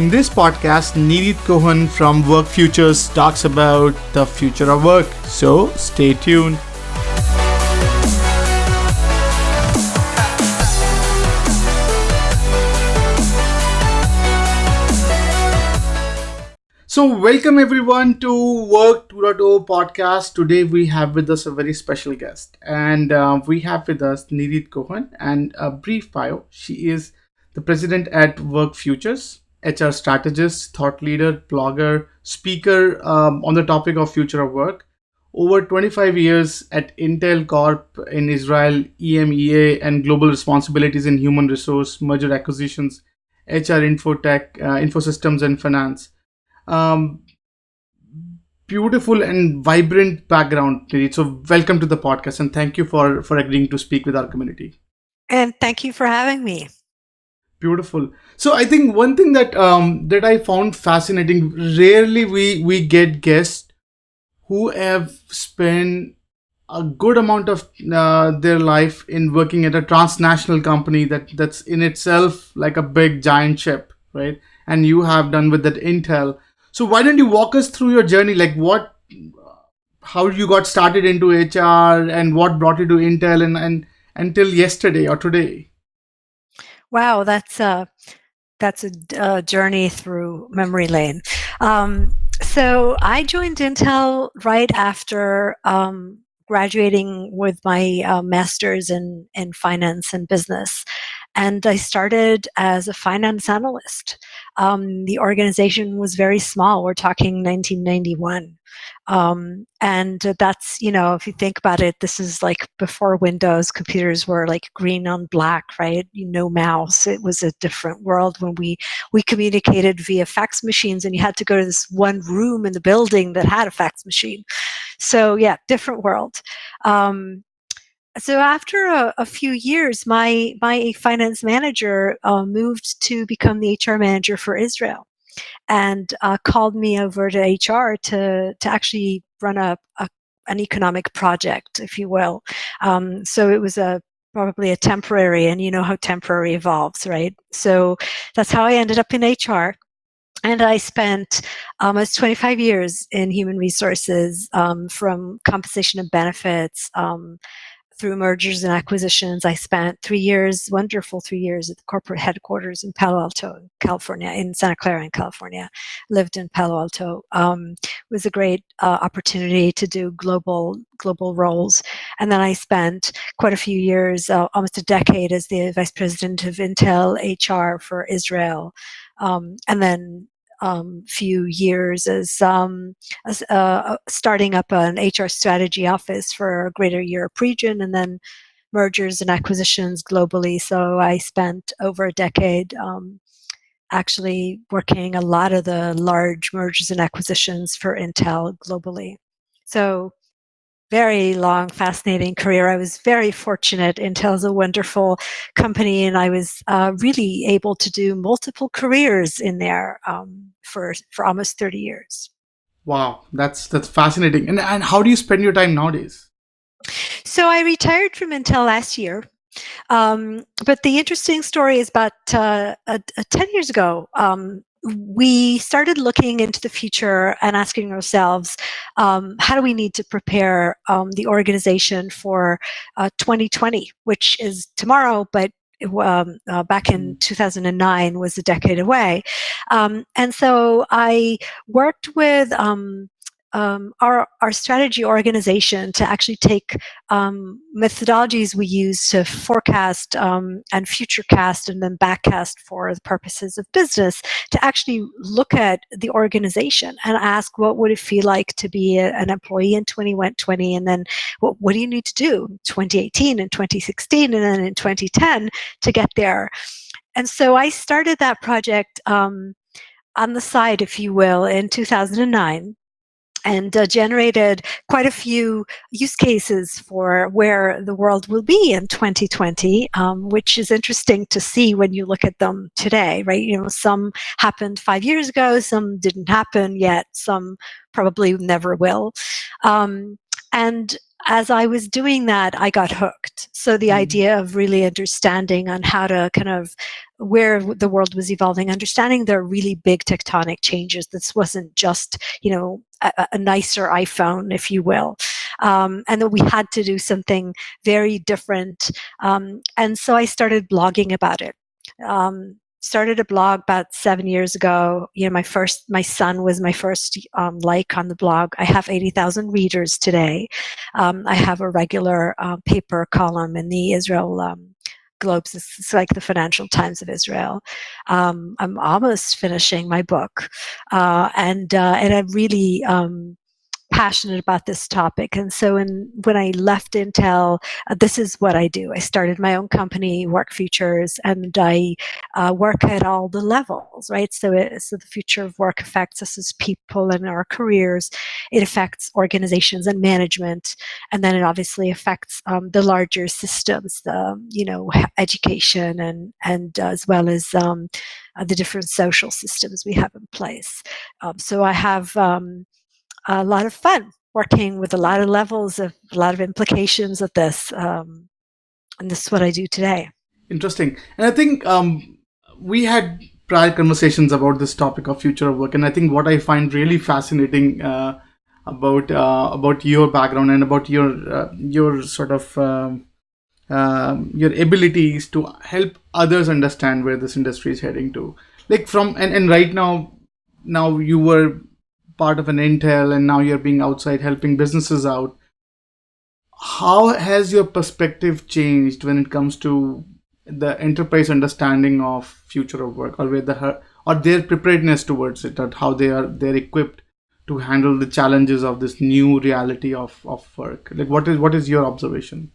In this podcast, Nirit Cohen from Work Futures talks about the future of work. So stay tuned. So welcome everyone to Work2.0 podcast. Today we have with us a very special guest, and we have with us Nirit Cohen. And a brief bio: she is the president at Work Futures, HR strategist, thought leader, blogger, speaker on the topic of future of work. Over 25 years at Intel Corp in Israel, EMEA, and global responsibilities in human resource, merger acquisitions, HR, infotech, infosystems, and finance. um, Beautiful and vibrant background, Nidhi. So welcome to the podcast, and thank you for agreeing to speak with our community. And thank you for having me. Beautiful. So I think one thing that I found fascinating. Rarely we get guests who have spent a good amount of their life in working at a transnational company that's in itself like a big giant ship, right? And you have done with that Intel. So why don't you walk us through your journey, like how you got started into HR and what brought you to Intel and until yesterday or today? Wow, that's a journey through memory lane. So I joined Intel right after graduating with my master's in finance and business. And I started as a finance analyst. The organization was very small. We're talking 1991. And that's, if you think about it, this is like before Windows. Computers were like green on black, right? No mouse. It was a different world when we communicated via fax machines, and you had to go to this one room in the building that had a fax machine. So yeah, different world. So after a few years, my finance manager moved to become the HR manager for Israel, and called me over to HR to actually run an economic project, if you will. So it was probably a temporary, and you know how temporary evolves, right? So that's how I ended up in HR. And I spent almost 25 years in human resources, from compensation and benefits, through mergers and acquisitions. I spent 3 years, wonderful 3 years, at the corporate headquarters in Palo Alto, California, in Santa Clara in California. Lived in Palo Alto. It was a great opportunity to do global roles. And then I spent quite a few years, almost a decade, as the vice president of Intel HR for Israel. And then few years as starting up an HR strategy office for a Greater Europe region, and then mergers and acquisitions globally. So I spent over a decade actually working a lot of the large mergers and acquisitions for Intel globally. So very long, fascinating career. I was very fortunate. Intel is a wonderful company, and I was really able to do multiple careers in there for almost 30 years. Wow, that's fascinating. And how do you spend your time nowadays? So I retired from Intel last year. But the interesting story is about 10 years ago, we started looking into the future and asking ourselves, how do we need to prepare the organization for 2020, which is tomorrow, but back in 2009 was a decade away. And so I worked with our strategy organization to actually take methodologies we use to forecast and futurecast and then backcast for the purposes of business, to actually look at the organization and ask, what would it feel like to be an employee in 2020, and then what do you need to do in 2018 and 2016 and then in 2010 to get there. And so I started that project on the side, if you will, in 2009. And generated quite a few use cases for where the world will be in 2020, which is interesting to see when you look at them today, right? Some happened 5 years ago, some didn't happen yet, some probably never will. And as I was doing that, I got hooked. So the Mm. idea of really understanding on how to kind of where the world was evolving, understanding there are really big tectonic changes. This wasn't just, a nicer iPhone, if you will, and that we had to do something very different. And so I started blogging about it. Started a blog about 7 years ago. My son was my first like on the blog. I have 80,000 readers today. I have a regular paper column in the Israel Globes. It's like the Financial Times of Israel. I'm almost finishing my book, and I'm really passionate about this topic. And so when I left Intel, this is what I do. I started my own company, Work Futures, and I work at all the levels, right? So the future of work affects us as people and our careers. It affects organizations and management, and then it obviously affects the larger systems, education and as well as the different social systems we have in place. So I have a lot of fun working with a lot of levels of a lot of implications of this. And this is what I do today. Interesting. And I think we had prior conversations about this topic of future of work, and I think what I find really fascinating about your background and about your sort of your abilities to help others understand where this industry is heading to. Like from and right now you were part of an Intel, and now you're being outside helping businesses out. How has your perspective changed when it comes to the enterprise understanding of future of work, or or their preparedness towards it, or how they're equipped to handle the challenges of this new reality of work? Like what is your observation?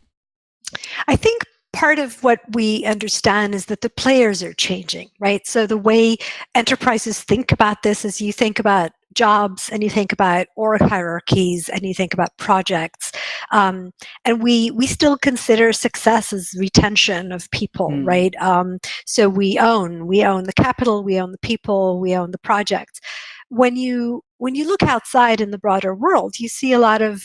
I think part of what we understand is that the players are changing, right? So the way enterprises think about this is you think about jobs and you think about org hierarchies and you think about projects, and we still consider success as retention of people, Hmm. right? So we own the capital, we own the people, we own the project. When you look outside in the broader world, you see a lot of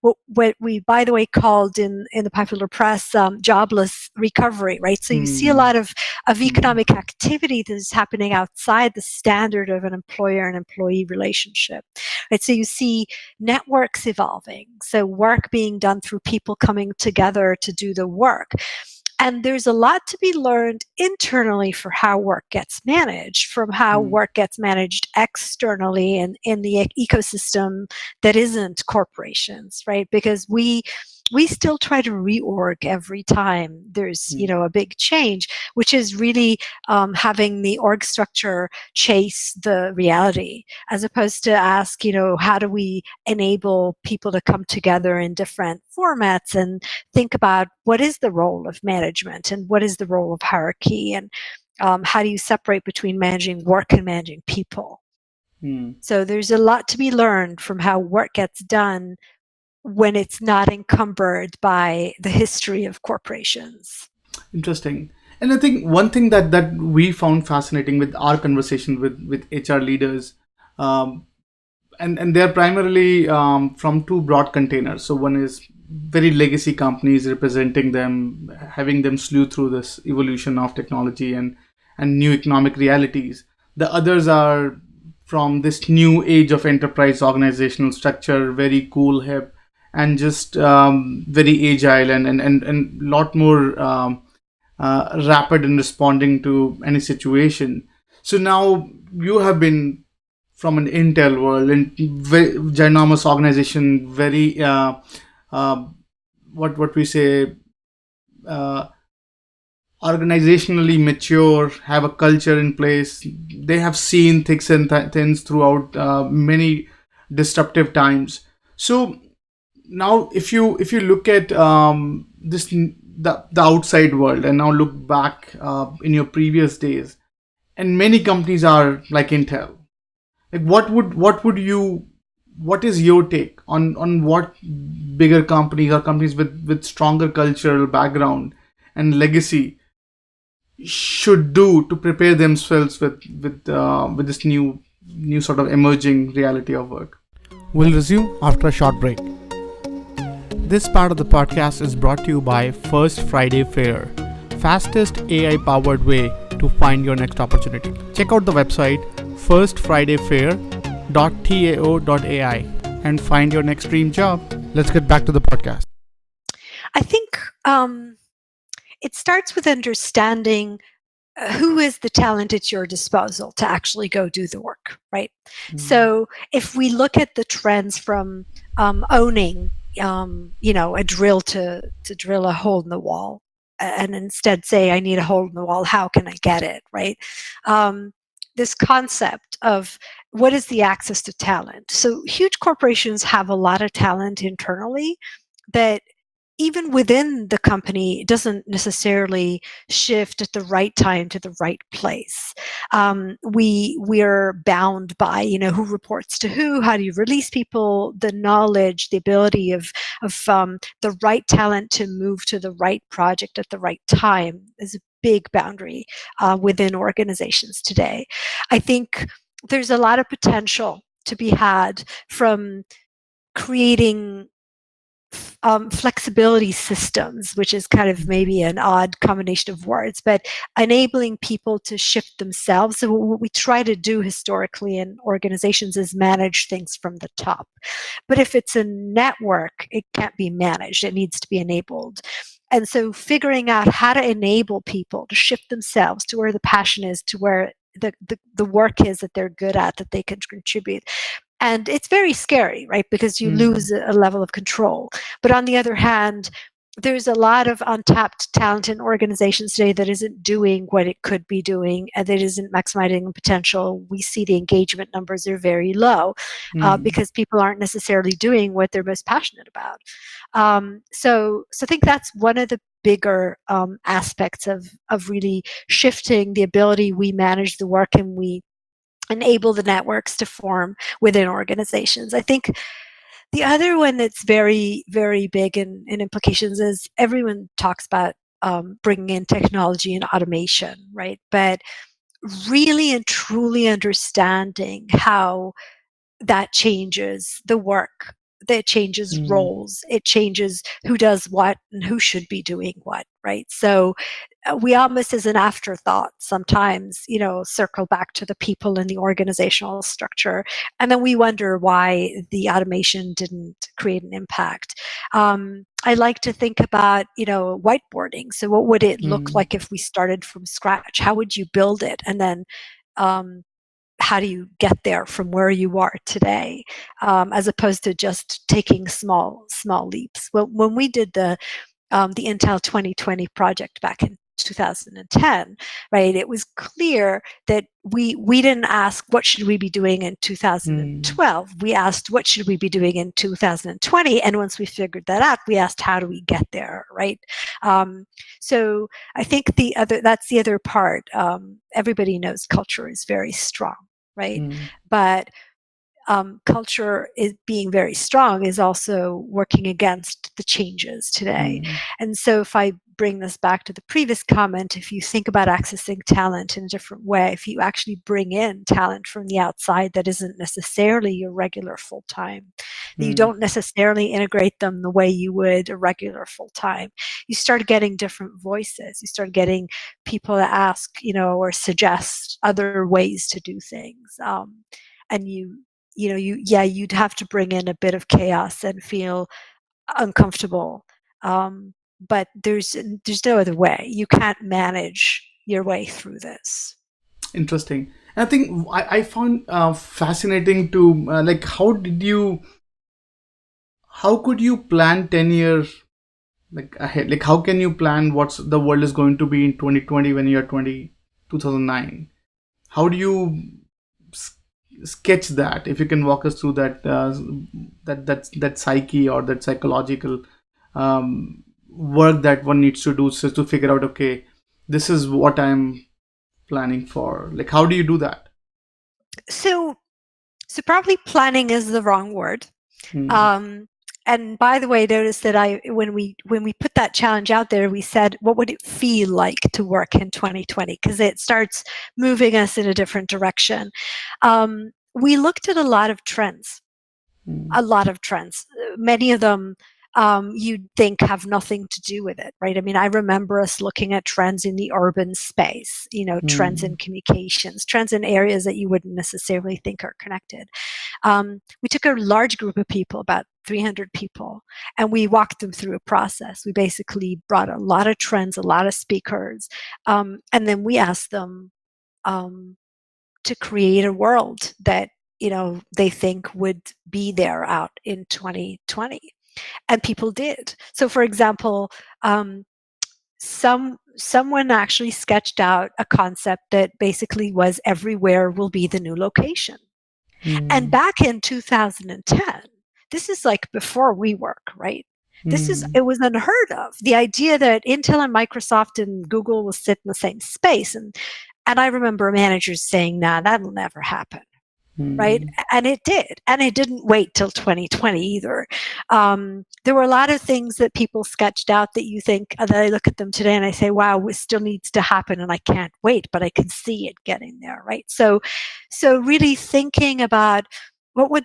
what we, by the way, called in the popular press jobless recovery, right? So you see a Hmm. lot of Hmm. economic activity that is happening outside the standard of an employer and employee relationship, right? So you see networks evolving, so work being done through people coming together to do the work. And there's a lot to be learned internally for how work gets managed, from how Hmm. work gets managed externally and in the ecosystem that isn't corporations, right? Because we still try to reorg every time there's Hmm. a big change, which is really having the org structure chase the reality, as opposed to ask, how do we enable people to come together in different formats and think about what is the role of management and what is the role of hierarchy, and how do you separate between managing work and managing people. Hmm. So there's a lot to be learned from how work gets done when it's not encumbered by the history of corporations. Interesting. And I think one thing that we found fascinating with our conversation with HR leaders, um, and they're primarily from two broad containers. So one is very legacy companies representing them, having them slew through this evolution of technology and new economic realities. The others are from this new age of enterprise organizational structure, very cool, hip, and just very agile and lot more rapid in responding to any situation. So now you have been from an Intel world and very ginormous organization, very uh, what we say, uh, organizationally mature, have a culture in place. They have seen thicks and thins throughout many disruptive times. So now, if you look at the outside world and now look back in your previous days, and many companies are like Intel. Like what is your take on what bigger companies or companies with stronger cultural background and legacy should do to prepare themselves with this new sort of emerging reality of work? We'll resume after a short break. This part of the podcast is brought to you by First Friday Fair, fastest AI powered way to find your next opportunity. Check out the website firstfridayfair.tao.ai and find your next dream job. Let's get back to the podcast. I think it starts with understanding who is the talent at your disposal to actually go do the work, right? So if we look at the trends from owning, a drill to drill a hole in the wall, and instead say, I need a hole in the wall, how can I get it, right? This concept of what is the access to talent. So huge corporations have a lot of talent internally that even within the company doesn't necessarily shift at the right time to the right place. We're bound by who reports to who, how do you release people, the knowledge, the ability of the right talent to move to the right project at the right time is a big boundary within organizations today. I think there's a lot of potential to be had from creating flexibility systems, which is kind of maybe an odd combination of words, but enabling people to shift themselves. So what we try to do historically in organizations is manage things from the top. But if it's a network, it can't be managed. It needs to be enabled. And so figuring out how to enable people to shift themselves to where the passion is, to where the work is that they're good at, that they can contribute. And it's very scary, right? Because you lose a level of control. But on the other hand, there's a lot of untapped talent in organizations today that isn't doing what it could be doing and that isn't maximizing potential. We see the engagement numbers are very low because people aren't necessarily doing what they're most passionate about. So I think that's one of the bigger aspects of really shifting the ability we manage the work and we enable the networks to form within organizations. I think the other one that's very, very big in implications is everyone talks about bringing in technology and automation, right? But really and truly understanding how that changes the work, that changes roles, it changes who does what and who should be doing what, right? So we almost as an afterthought sometimes circle back to the people in the organizational structure, and then we wonder why the automation didn't create an impact. I like to think about whiteboarding. So what would it look like if we started from scratch? How would you build it, and then how do you get there from where you are today, as opposed to just taking small leaps? Well, when we did the Intel 2020 project back in 2010, right, it was clear that we didn't ask what should we be doing in 2012. We asked what should we be doing in 2020, and once we figured that out, we asked how do we get there, right? So I think that's the other part. Everybody knows culture is very strong, right? But culture is being very strong is also working against the changes today. And so if I bring this back to the previous comment, if you think about accessing talent in a different way, if you actually bring in talent from the outside that isn't necessarily your regular full-time, that you don't necessarily integrate them the way you would a regular full-time, you start getting different voices. You start getting people to ask, or suggest other ways to do things. And you'd have to bring in a bit of chaos and feel uncomfortable. But there's no other way. You can't manage your way through this. Interesting. I think I found fascinating to like how could you plan 10 years like ahead? Like how can you plan what's the world is going to be in 2020 when you're 2009? How do you sketch that? If you can walk us through that that psyche or that psychological work that one needs to do so to figure out, okay, this is what I'm planning for. Like how do you do that? So probably planning is the wrong word. And by the way, notice that when we put that challenge out there, we said, what would it feel like to work in 2020? Because it starts moving us in a different direction. We looked at a lot of trends, many of them you'd think have nothing to do with it, right? I mean, I remember us looking at trends in the urban space, trends in Hmm. communications, trends in areas that you wouldn't necessarily think are connected. We took a large group of people, about 300 people, and we walked them through a process. We basically brought a lot of trends, a lot of speakers, and then we asked them um, to create a world that they think would be there out in 2020, and people did. So, for example, someone actually sketched out a concept that basically was everywhere will be the new location. And Hmm. back in 2010, this is like before WeWork, right? Hmm. It was unheard of. The idea that Intel and Microsoft and Google will sit in the same space. And I remember managers saying, nah, that'll never happen, right? Hmm. And it did. And it didn't wait till 2020 either. There were a lot of things that people sketched out that you think, that I look at them today and I say, wow, it still needs to happen and I can't wait, but I can see it getting there, right? So really thinking about what would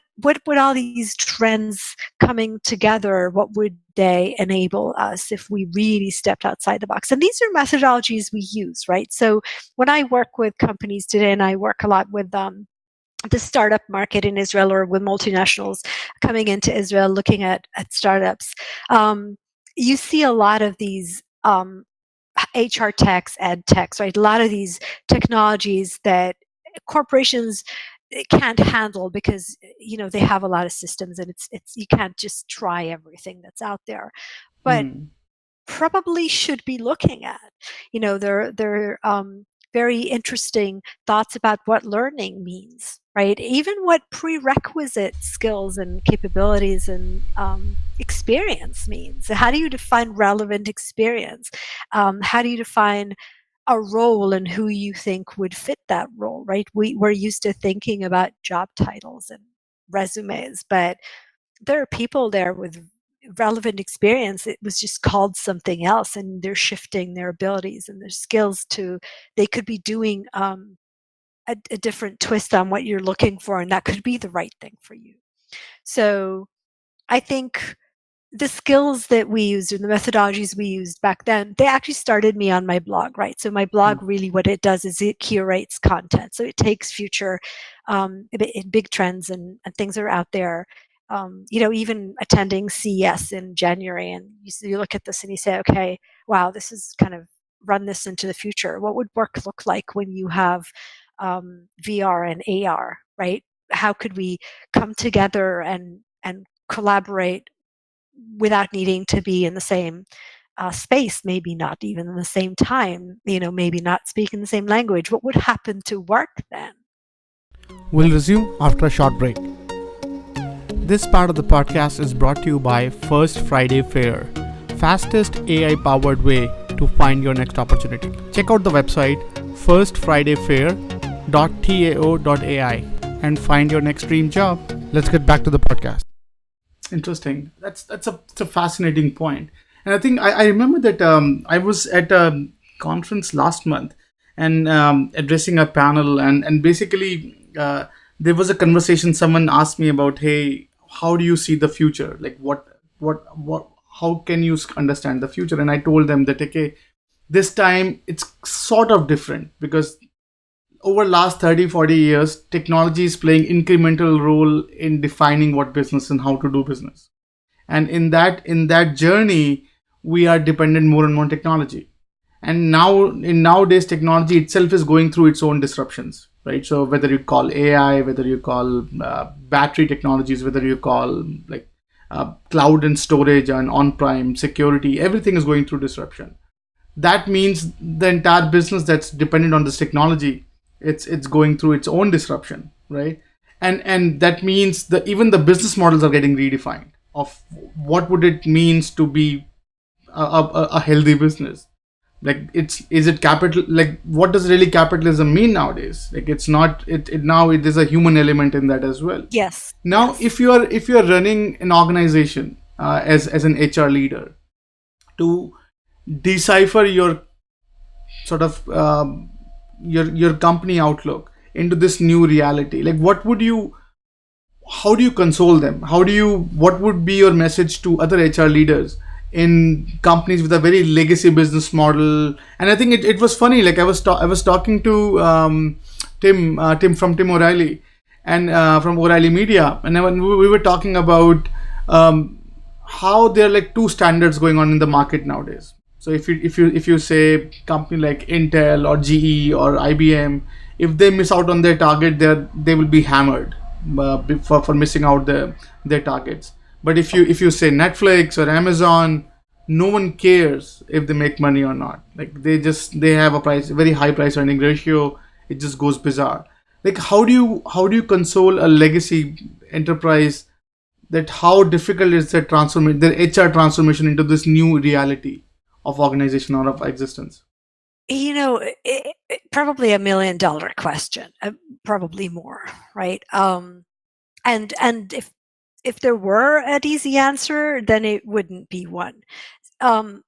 all these trends coming together, what would they enable us if we really stepped outside the box? And these are methodologies we use, right? So when I work with companies today, and I work a lot with the startup market in Israel, or with multinationals coming into Israel looking at startups, you see a lot of these HR techs, ed techs, right? A lot of these technologies that corporations can't handle because they have a lot of systems, and it's you can't just try everything that's out there. But Hmm. probably should be looking at. There are very interesting thoughts about what learning means, right? Even what prerequisite skills and capabilities and experience means. How do you define relevant experience? How do you define a role and who you think would fit that role, right? We're used to thinking about job titles and resumes, but there are people there with relevant experience. It was just called something else, and they're shifting their abilities and their skills to, they could be doing a different twist on what you're looking for, and that could be the right thing for you. So I think the skills that we used and the methodologies we used back then, they actually started me on my blog, right? So my blog, really what it does is it curates content. So it takes future big trends and things that are out there. Even attending CES in January, and you look at this and you say, okay, wow, this is kind of run this into the future. What would work look like when you have VR and AR, right? How could we come together and collaborate without needing to be in the same space, maybe not even in the same time, maybe not speaking the same language? What would happen to work then? We'll resume after a short break. This part of the podcast is brought to you by First Friday Fair, fastest AI powered way to find your next opportunity. Check out the website firstfridayfair.tao.ai and find your next dream job. Let's get back to the podcast. Interesting. That's a fascinating point. And I think I remember that I was at a conference last month and addressing a panel, and basically there was a conversation. Someone asked me about, hey, how do you see the future? Like what how can you understand the future? And I told them that, okay, this time it's sort of different because over last 30, 40 years, technology is playing incremental role in defining what business and how to do business. And in that journey, we are dependent more and more on technology. And now in nowadays, technology itself is going through its own disruptions, right? So whether you call AI, whether you call battery technologies, whether you call like cloud and storage and on-prem security, everything is going through disruption. That means the entire business that's dependent on this technology, it's going through its own disruption, right? And that means that even the business models are getting redefined of what would it means to be a healthy business. Like, is it capital, like what does really capitalism mean nowadays? Like, it's not it now, it is a human element in that as well. Yes, Now yes. if you are running an organization as an HR leader, to decipher your sort of your company outlook into this new reality, like what would you how do you console them? How do you, what would be your message to other HR leaders in companies with a very legacy business model? And I think it was funny, like I was talking to Tim from Tim O'Reilly, and from O'Reilly Media, and then when we were talking about um, how there are like two standards going on in the market nowadays. So if you say company like Intel or GE or IBM, if they miss out on their target, they will be hammered for missing out their targets. But if you say Netflix or Amazon, no one cares if they make money or not. Like they have a very high price earning ratio. It just goes bizarre. Like how do you console a legacy enterprise that how difficult is their HR transformation into this new reality of organization or of existence? Probably $1 million question, probably more, right? And if there were an easy answer, then it wouldn't be one. Um,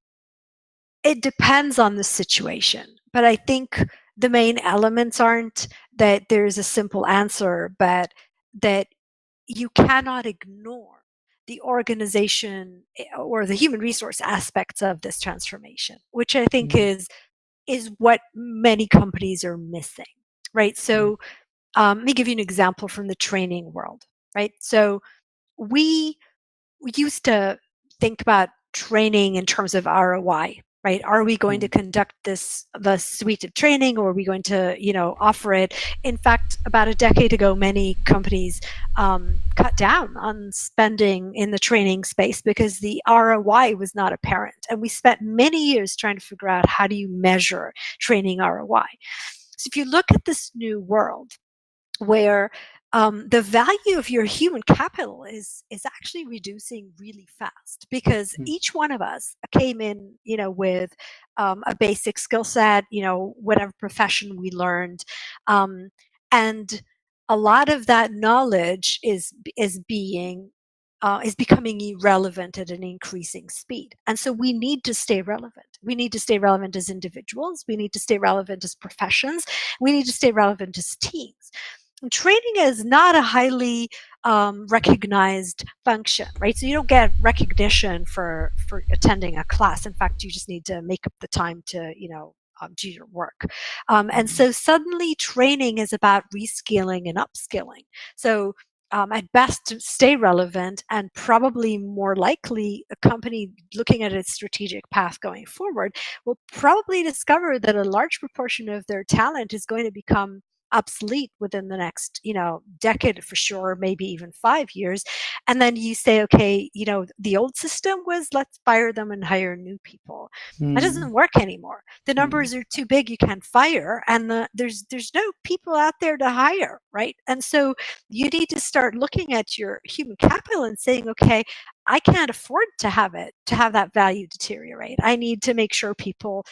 it depends on the situation, but I think the main elements aren't that there's a simple answer, but that you cannot ignore the organization or the human resource aspects of this transformation, which I think Mm, is what many companies are missing, right? mm, So let me give you an example from the training world, right? So we used to think about training in terms of ROI, right? Are we going to mm, conduct the suite of training, or are we going to, offer it? In fact, about a decade ago, many companies cut down on spending in the training space because the ROI was not apparent, and we spent many years trying to figure out how do you measure training ROI. So if you look at this new world where the value of your human capital is actually reducing really fast because mm, each one of us came in, with a basic skill set, whatever profession we learned, um, and a lot of that knowledge is becoming irrelevant at an increasing speed. And so we need to stay relevant. We need to stay relevant as individuals. We need to stay relevant as professions. We need to stay relevant as teams. Training is not a highly recognized function, right? So you don't get recognition for attending a class. In fact, you just need to make up the time to do your work. And mm, so suddenly, training is about reskilling and upskilling. So at best to stay relevant, and probably more likely a company looking at its strategic path going forward will probably discover that a large proportion of their talent is going to become obsolete within the next decade for sure, maybe even 5 years. And then you say, okay, the old system was let's fire them and hire new people. That doesn't mm, work anymore. The mm, numbers are too big, you can't fire, and there's no people out there to hire, right? And so you need to start looking at your human capital and saying, okay, I can't afford to have that value deteriorate. I need to make sure people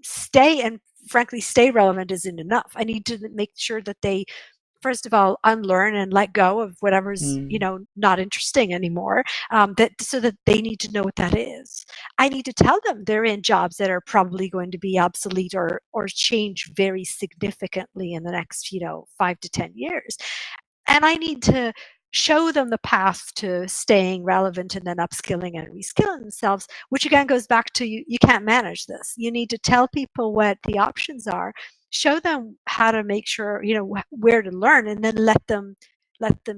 stay, and frankly, stay relevant isn't enough. I need to make sure that they, first of all, unlearn and let go of whatever's mm, not interesting anymore. That so that they need to know what that is. I need to tell them they're in jobs that are probably going to be obsolete or change very significantly in the next 5 to 10 years, and I need to show them the path to staying relevant and then upskilling and reskilling themselves, which again goes back to you can't manage this. You need to tell people what the options are, show them how to make sure, where to learn, and then let them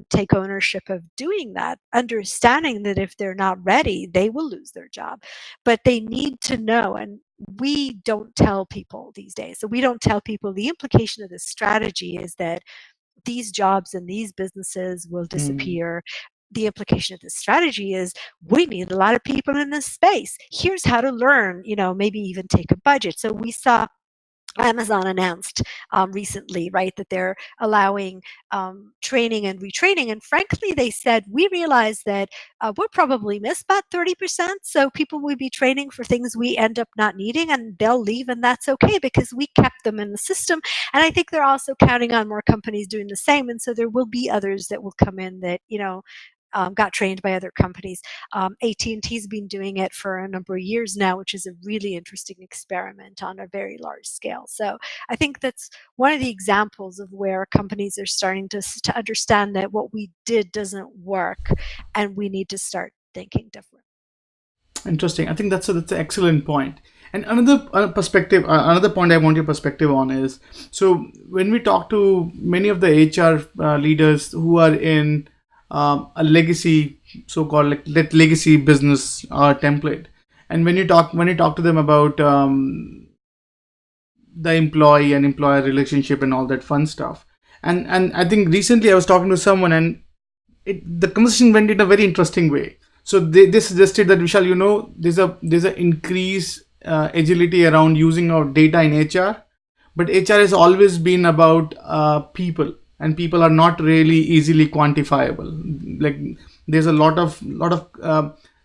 take ownership of doing that, understanding that if they're not ready, they will lose their job. But they need to know, and we don't tell people these days. So we don't tell people the implication of this strategy is that these jobs and these businesses will mm, disappear. The implication of this strategy is we need a lot of people in this space. Here's how to learn, maybe even take a budget. So we saw Amazon announced recently, right, that they're allowing training and retraining. And frankly, they said, we realize that we'll probably miss about 30%. So people will be training for things we end up not needing, and they'll leave, and that's okay because we kept them in the system. And I think they're also counting on more companies doing the same. And so there will be others that will come in that, got trained by other companies. AT&T's been doing it for a number of years now, which is a really interesting experiment on a very large scale. So I think that's one of the examples of where companies are starting to understand that what we did doesn't work and we need to start thinking different. Interesting. I think that's an excellent point. And another perspective, another point I want your perspective on is, so when we talk to many of the HR leaders who are in a legacy, so-called like that legacy business template, and when you talk to them about the employee and employer relationship and all that fun stuff, and I think recently I was talking to someone, and the conversation went in a very interesting way. So they suggested that, Vishal, there's a increased agility around using of data in HR, but HR has always been about people, and people are not really easily quantifiable. Like there's a lot of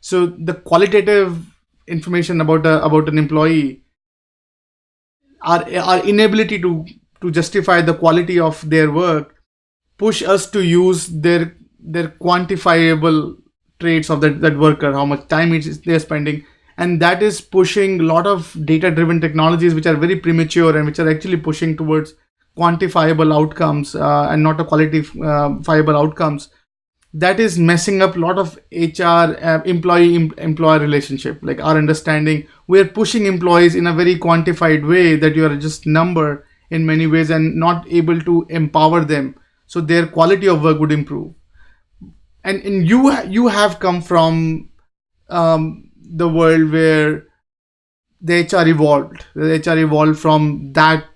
so the qualitative information about an employee, our inability to justify the quality of their work, push us to use their quantifiable traits of that worker, how much time they're spending, and that is pushing a lot of data driven technologies which are very premature and which are actually pushing towards quantifiable outcomes, and not a qualifiable outcomes. That is messing up a lot of HR employer relationship. Like our understanding, we are pushing employees in a very quantified way that you are just number in many ways and not able to empower them so their quality of work would improve. And you have come from the world where the HR evolved. The HR evolved from that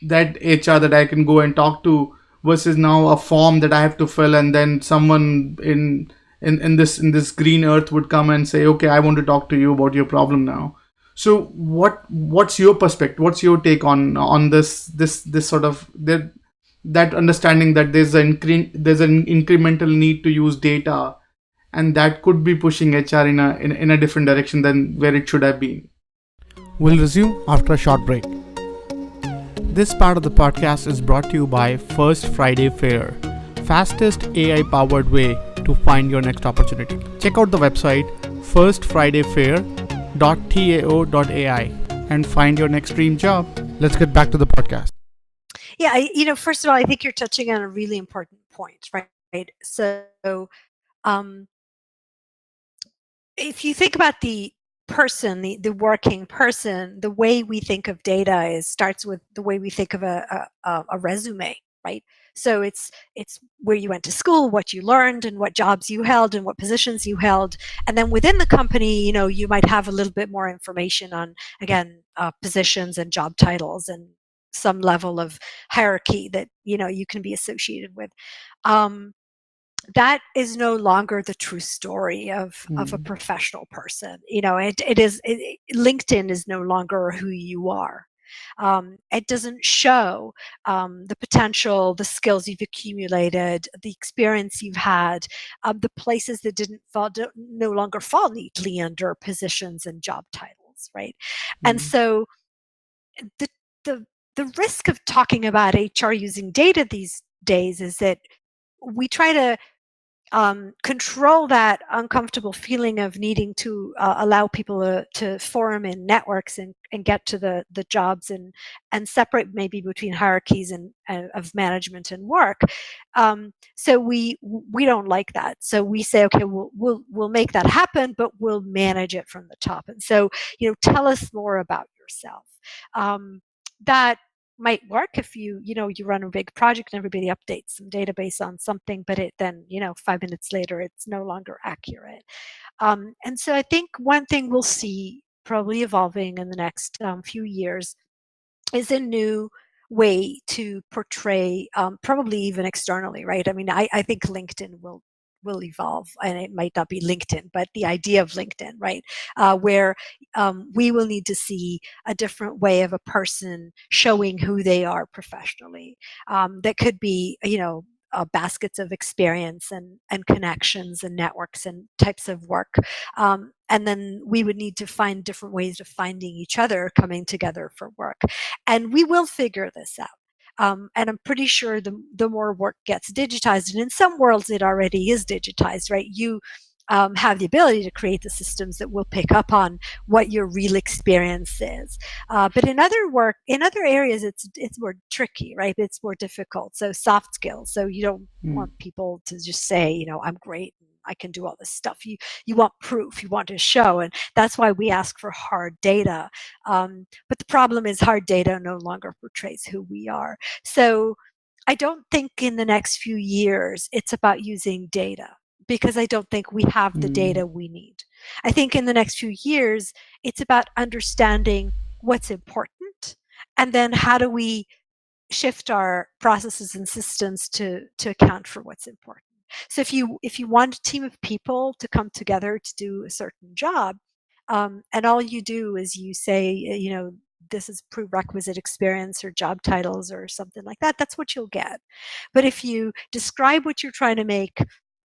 HR that I can go and talk to versus now a form that I have to fill, and then someone in this green earth would come and say, okay, I want to talk to you about your problem now. So what's your perspective? What's your take on this sort of that understanding that there's an incremental need to use data, and that could be pushing HR in a different direction than where it should have been. We'll resume after a short break. This part of the podcast is brought to you by First Friday Fair, fastest AI powered way to find your next opportunity. Check out the website firstfridayfair.tao.ai and find your next dream job. Let's get back to the podcast. Yeah, first of all, I think you're touching on a really important point, right? So, um, if you think about the person, the working person, the way we think of data starts with the way we think of a resume, right? So it's where you went to school, what you learned, and what jobs you held, and what positions you held, and then within the company, you might have a little bit more information on, again, positions and job titles and some level of hierarchy that you can be associated with. Um, that is no longer the true story of a professional person. LinkedIn is no longer who you are. It doesn't show the potential, the skills you've accumulated, the experience you've had, the places that didn't fall, no longer fall neatly under positions and job titles, right? And so the the the risk of talking about HR using data these days is that we try to control that uncomfortable feeling of needing to allow people to form in networks and get to the jobs and separate maybe between hierarchies and of management and work. So we don't like that. So we say, okay, we'll make that happen, but we'll manage it from the top. And so tell us more about yourself. That might work if you run a big project and everybody updates some database on something, but it then 5 minutes later it's no longer accurate. And so I think one thing we'll see probably evolving in the next few years is a new way to portray, probably even externally, right? I mean, I think LinkedIn will evolve, and it might not be LinkedIn, but the idea of LinkedIn, right? Where we will need to see a different way of a person showing who they are professionally. That could be, baskets of experience and connections and networks and types of work. And then we would need to find different ways of finding each other, coming together for work. And we will figure this out. And I'm pretty sure the more work gets digitized, and in some worlds it already is digitized, right? You have the ability to create the systems that will pick up on what your real experience is. But in other areas, it's more tricky, right? It's more difficult. So soft skills. So you don't Mm. want people to just say, I'm great. I can do all this stuff. You want proof. You want to show, and that's why we ask for hard data. But the problem is, hard data no longer portrays who we are. So I don't think in the next few years it's about using data, because I don't think we have the Mm. data we need. I think in the next few years, it's about understanding what's important, and then how do we shift our processes and systems to account for what's important. So if you want a team of people to come together to do a certain job, and all you do is you say, this is prerequisite experience or job titles or something like that, that's what you'll get. But if you describe what you're trying to make,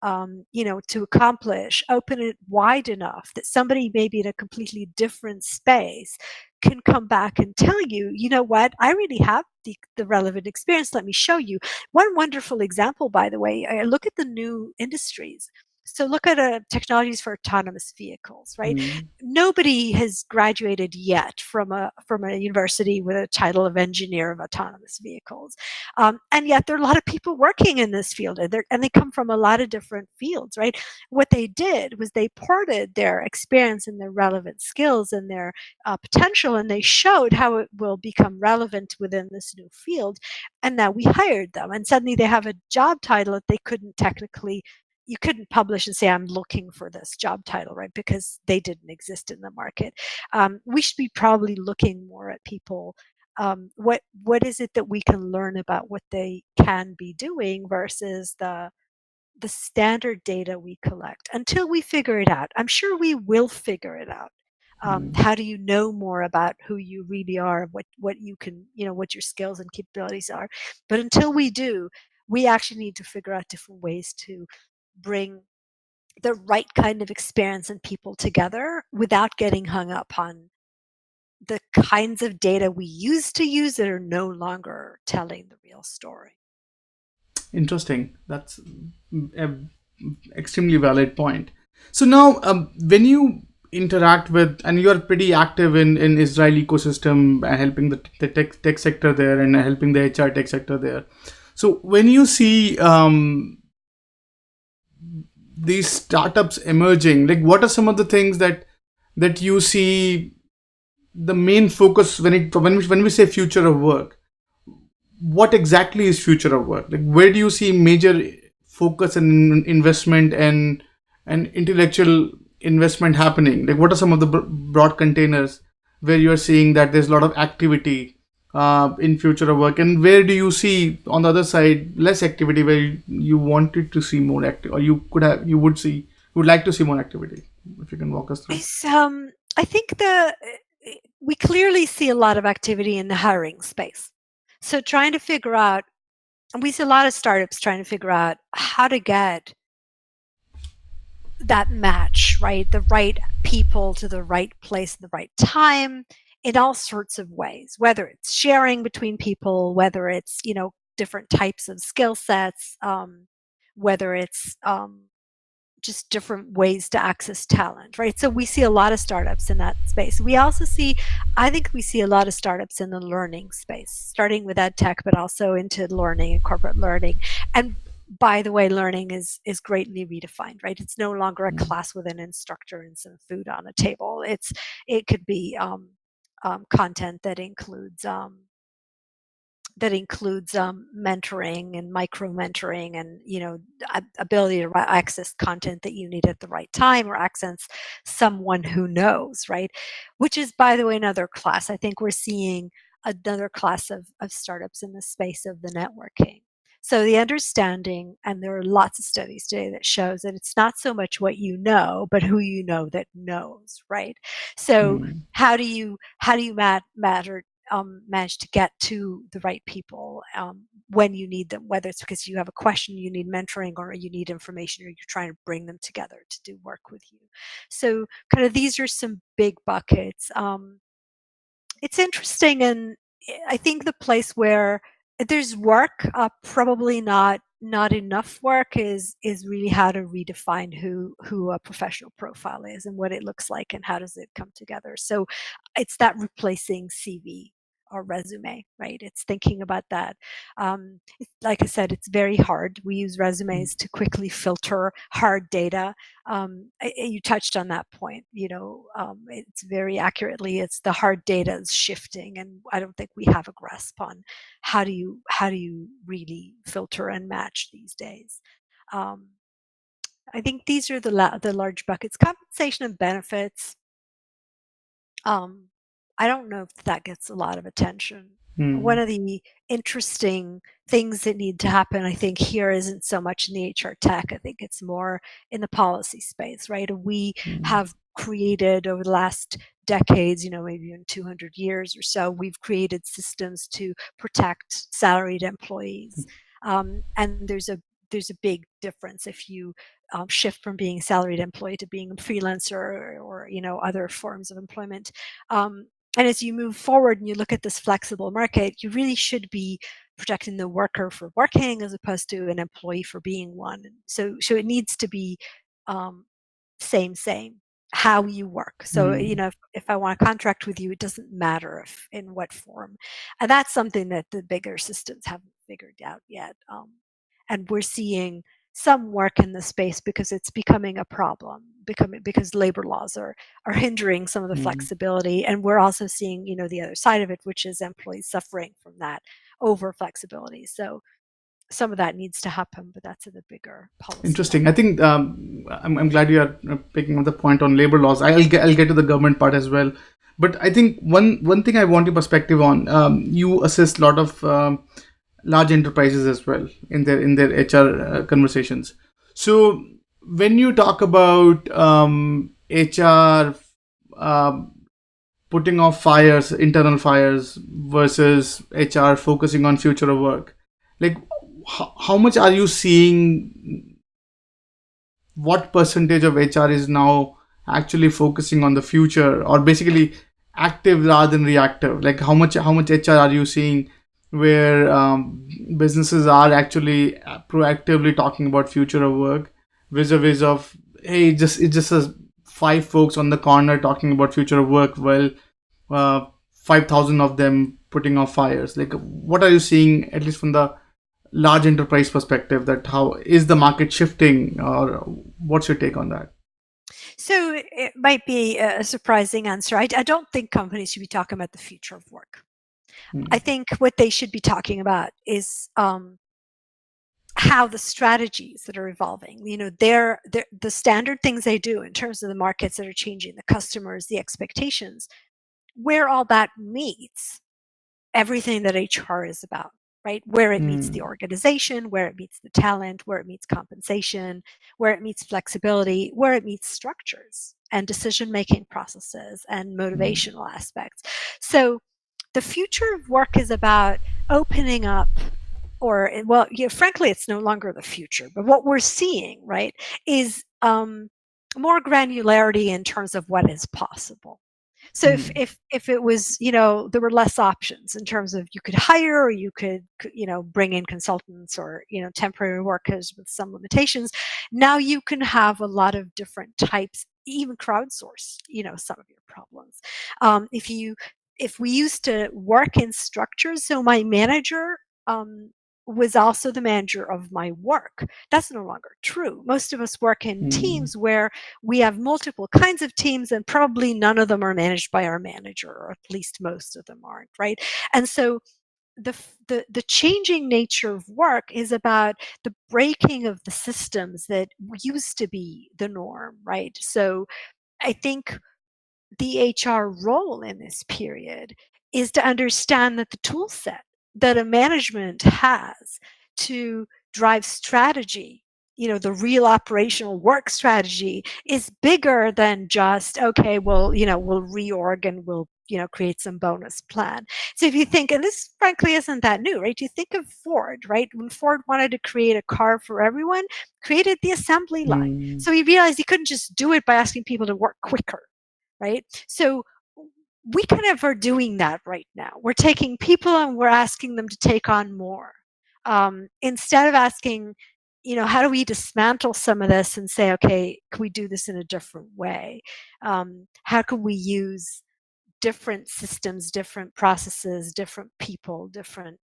to accomplish, open it wide enough that somebody maybe in a completely different space can come back and tell you, you know what, I really have the relevant experience. Let me show you. One wonderful example, by the way, I look at the new industries. So look at technologies for autonomous vehicles, right? Mm. Nobody has graduated yet from a university with a title of engineer of autonomous vehicles, and yet there are a lot of people working in this field, and they come from a lot of different fields, right? What they did was they ported their experience and their relevant skills and their potential, and they showed how it will become relevant within this new field. And now we hired them, and suddenly they have a job title that they couldn't technically. You couldn't publish and say, I'm looking for this job title, right? Because they didn't exist in the market. We should be probably looking more at people. What is it that we can learn about what they can be doing versus the standard data we collect until we figure it out. I'm sure we will figure it out. Mm. How do you know more about who you really are, what you can, what your skills and capabilities are? But until we do, we actually need to figure out different ways to bring the right kind of experience and people together without getting hung up on the kinds of data we used to use that are no longer telling the real story. Interesting. That's an extremely valid point. So now, when you interact with, and you are pretty active in Israel ecosystem, helping the tech sector there and helping the HR tech sector there. So when you see these startups emerging, like what are some of the things that you see the main focus when we say future of work? What exactly is future of work? Like, where do you see major focus and investment and intellectual investment happening? Like, what are some of the broad containers where you are seeing that there's a lot of activity in future of work, and where do you see on the other side less activity where you wanted to see more active, or you would like to see more activity? If you can walk us through. I think we clearly see a lot of activity in the hiring space. So trying to figure out, and we see a lot of startups trying to figure out how to get that match, right? The right people to the right place at the right time in all sorts of ways, whether it's sharing between people, whether it's, different types of skill sets, whether it's just different ways to access talent, right? So we see a lot of startups in that space. I think we see a lot of startups in the learning space, starting with ed tech, but also into learning and corporate learning. And by the way, learning is greatly redefined, right? It's no longer a Mm. class with an instructor and some food on a table. It could be content that includes mentoring and micro mentoring, and ability to access content that you need at the right time, or access someone who knows, right? Which is, by the way, another class. I think we're seeing another class of startups in the space of the networking. So the understanding, and there are lots of studies today that shows that it's not so much what you know, but who you know that knows, right? So Mm. how do you manage to get to the right people when you need them, whether it's because you have a question, you need mentoring, or you need information, or you're trying to bring them together to do work with you. So kind of these are some big buckets. It's interesting, and I think the place where There's work, probably not enough work is really how to redefine who a professional profile is and what it looks like and how does it come together. So it's that replacing CV or resume, right? It's thinking about that. Like I said, it's very hard. We use Mm. resumes to quickly filter hard data. You touched on that point. It's very accurately. It's the hard data is shifting, and I don't think we have a grasp on how do you really filter and match these days. Um, I think these are the large buckets: compensation and benefits. um, I don't know if that gets a lot of attention. One Mm. of the interesting things that need to happen, I think, here isn't so much in the HR tech. I think it's more in the policy space, right? We Mm. have created over the last decades, maybe in 200 years or so, we've created systems to protect salaried employees. And there's a big difference if you shift from being a salaried employee to being a freelancer or other forms of employment. And as you move forward and you look at this flexible market, you really should be protecting the worker for working as opposed to an employee for being one. So it needs to be um, same how you work. So Mm. if I want to contract with you, it doesn't matter if in what form, and that's something that the bigger systems haven't figured out yet. And we're seeing some work in the space because it's becoming a problem, because labor laws are hindering some of the Mm. flexibility, and we're also seeing the other side of it, which is employees suffering from that over flexibility. So some of that needs to happen, but that's at the bigger policy Interesting. I level. think I'm glad you are picking up the point on labor laws. I'll get to the government part as well. But I think one thing I want your perspective on. You assist a lot of large enterprises as well in their HR conversations. So when you talk about HR putting off fires, internal fires versus HR focusing on future of work, like how much are you seeing, what percentage of HR is now actually focusing on the future or basically active rather than reactive? Like how much HR are you seeing where businesses are actually proactively talking about future of work vis-a-vis of, hey, it's just a five folks on the corner talking about future of work, well, 5,000 of them putting off fires. Like what are you seeing, at least from the large enterprise perspective, that how is the market shifting, or what's your take on that? So it might be a surprising answer. I don't think companies should be talking about the future of work. I Mm. think what they should be talking about is how the strategies that are evolving, they're the standard things they do in terms of the markets that are changing, the customers, the expectations, where all that meets everything that HR is about, right? Where it meets the Mm. organization, where it meets the talent, where it meets compensation, where it meets flexibility, where it meets structures and decision making processes and Mm. motivational aspects. So the future of work is about opening up, or well, frankly, it's no longer the future, but what we're seeing, right, is more granularity in terms of what is possible. So Mm. if it was, there were less options in terms of you could hire or you could, bring in consultants or, temporary workers with some limitations. Now you can have a lot of different types, even crowdsource, some of your problems. If we used to work in structures, so my manager um, was also the manager of my work. That's no longer true. Most of us work in Mm. teams where we have multiple kinds of teams, and probably none of them are managed by our manager, or at least most of them aren't, right? And so the changing nature of work is about the breaking of the systems that used to be the norm, right? So I think the HR role in this period is to understand that the tool set that a management has to drive strategy, the real operational work strategy, is bigger than just, okay, well, we'll reorg and we'll, create some bonus plan. So if you think, and this frankly isn't that new, right? You think of Ford, right? When Ford wanted to create a car for everyone, created the assembly line. Mm. So he realized he couldn't just do it by asking people to work quicker, right? So we kind of are doing that right now. We're taking people and we're asking them to take on more. Instead of asking, how do we dismantle some of this and say, okay, can we do this in a different way? How can we use different systems, different processes, different people, different,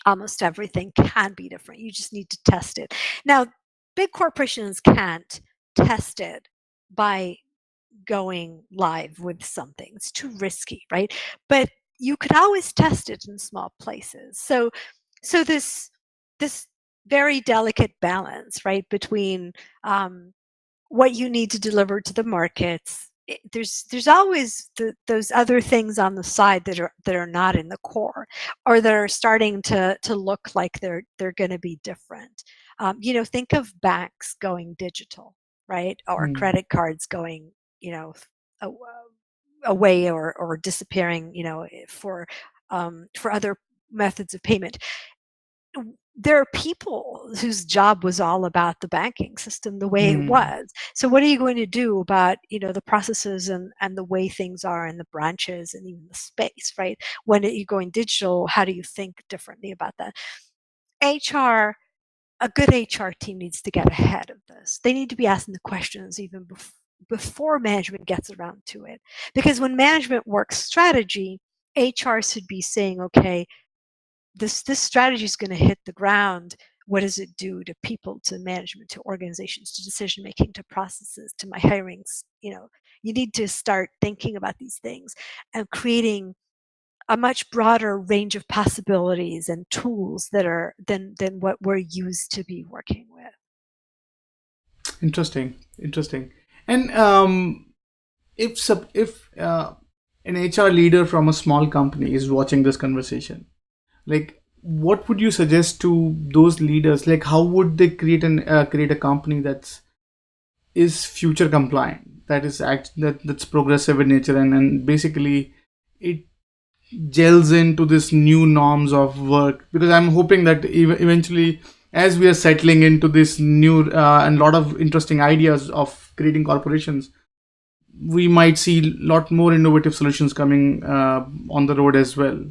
almost everything can be different. You just need to test it. Now, big corporations can't test it by going live with something. It's too risky, right? But you could always test it in small places. So this very delicate balance, right, between what you need to deliver to the markets. There's always those other things on the side that are not in the core, or that are starting to look like they're going to be different. Think of banks going digital, right, or Hmm. credit cards going, a- away, or disappearing, for other methods of payment. There are people whose job was all about the banking system the way it Hmm. was. So what are you going to do about, the processes and the way things are in the branches and even the space, right? When you're going digital, how do you think differently about that? HR, a good HR team needs to get ahead of this. They need to be asking the questions even before management gets around to it. Because when management works strategy, HR should be saying, okay, this strategy is going to hit the ground. What does it do to people, to management, to organizations, to decision making, to processes, to my hirings? You need to start thinking about these things and creating a much broader range of possibilities and tools that are than what we're used to be working with. Interesting. Interesting. And if an HR leader from a small company is watching this conversation, like what would you suggest to those leaders? Like how would they create a company that's is future compliant, that's progressive in nature, and basically it gels into this new norms of work, because I'm hoping that eventually, as we are settling into this new and lot of interesting ideas of creating corporations, we might see a lot more innovative solutions coming on the road as well.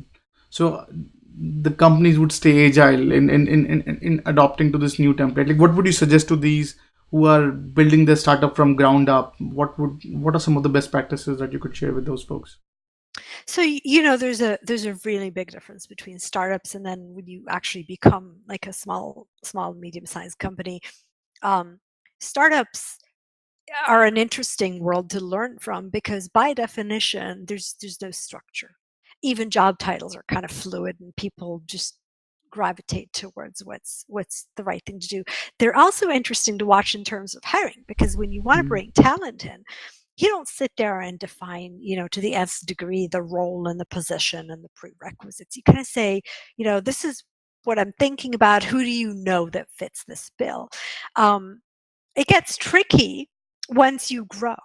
So the companies would stay agile in adopting to this new template. Like what would you suggest to these who are building their startup from ground up? What are some of the best practices that you could share with those folks? So there's a really big difference between startups and then when you actually become like a small medium sized company. um, Startups are an interesting world to learn from because by definition there's no structure. Even job titles are kind of fluid and people just gravitate towards what's the right thing to do. They're also interesting to watch in terms of hiring because when you want to Mm, bring talent in, you don't sit there and define, to the nth degree the role and the position and the prerequisites. You kind of say, this is what I'm thinking about. Who do you know that fits this bill? It gets tricky once you grow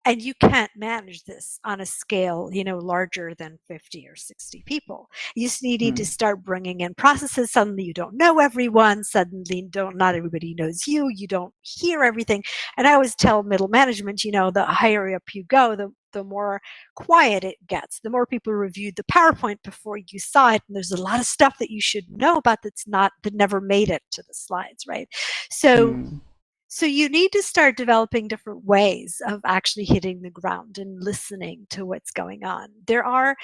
and you can't manage this on a scale, larger than 50 or 60 people. You just need to mm, start bringing in processes. Suddenly you don't know everyone. Suddenly not everybody knows you. You don't hear everything. And I always tell middle management, the higher up you go, the more quiet it gets. The more people reviewed the PowerPoint before you saw it. And there's a lot of stuff that you should know about that never made it to the slides, right? So mm, so you need to start developing different ways of actually hitting the ground and listening to what's going on. There are